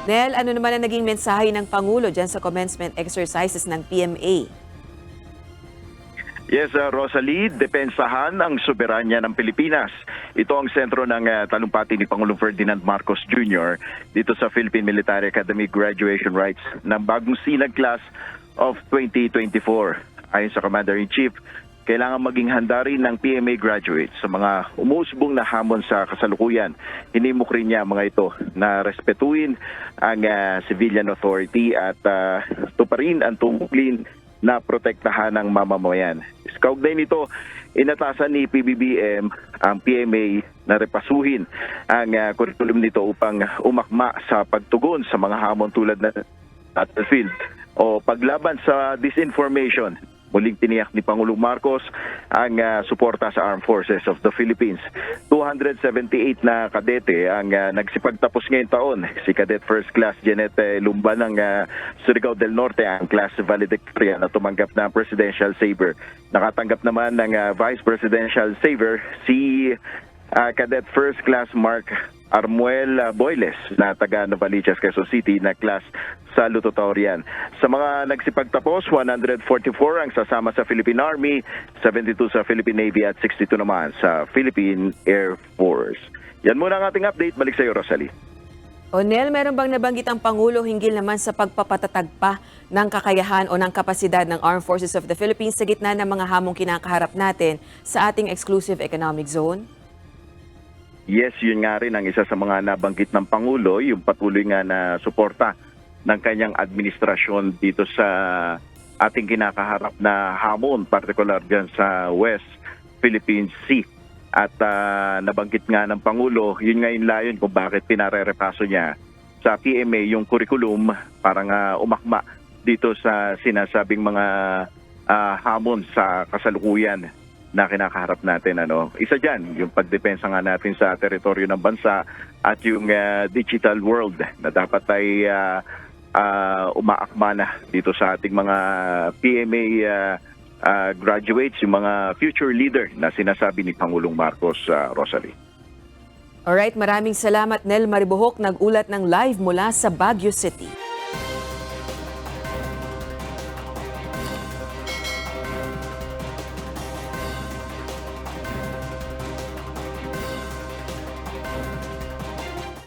Nel, ano naman ang naging mensahe ng Pangulo dyan sa commencement exercises ng PMA? Yes, Rosalie, depensahan ang soberanya ng Pilipinas. Ito ang sentro ng talumpati ni Pangulong Ferdinand Marcos Jr. dito sa Philippine Military Academy graduation rites ng bagong sinag class of 2024. Ayon sa Commander-in-Chief, kailangan maging handa rin ng PMA graduates sa mga umuusbong na hamon sa kasalukuyan. Hinimok rin niya mga ito na respetuin ang civilian authority at tuparin ang tungkulin na protektahan ng mamamayan. Kaugnay nito, inatasan ni PBBM ang PMA na repasuhin ang kurikulum nito upang umakma sa pagtugon sa mga hamon tulad ng battlefield o paglaban sa disinformation. Muling tiniyak ni Pangulong Marcos ang suporta sa Armed Forces of the Philippines. 278 na kadete ang nagsipagtapos ngayong taon. Si Cadet First Class Janet Lumba ng Surigao del Norte ang class valedictorian na tumanggap ng Presidential Saber. Nakatanggap naman ng Vice Presidential Saber si Cadet First Class Mark Armuel Boyles na taga Novaliches, Quezon City na class salutatorian. Sa mga nagsipagtapos, 144 ang sasama sa Philippine Army, 72 sa Philippine Navy at 62 naman sa Philippine Air Force. Yan muna ang ating update. Balik sa iyo, Rosalie. Nel, meron bang nabanggit ang Pangulo hinggil naman sa pagpapatatag pa ng kakayahan o ng kapasidad ng Armed Forces of the Philippines sa gitna ng mga hamong kinakaharap natin sa ating exclusive economic zone? Yes, yun nga rin ang isa sa mga nabanggit ng Pangulo, yung patuloy nga na suporta ng kanyang administrasyon dito sa ating kinakaharap na hamon, particular dyan sa West Philippine Sea. At nabanggit nga ng Pangulo, yun nga yung layon kung bakit pinarerepaso niya sa PMA yung curriculum para nga umakma dito sa sinasabing mga hamon sa kasalukuyan na kinakaharap natin. Isa dyan, yung pagdepensa nga natin sa teritoryo ng bansa at yung digital world na dapat ay umaakma na dito sa ating mga PMA graduates, yung mga future leader na sinasabi ni Pangulong Marcos, Rosalie. Alright, maraming salamat Nel Maribohok, nag-ulat ng live mula sa Baguio City.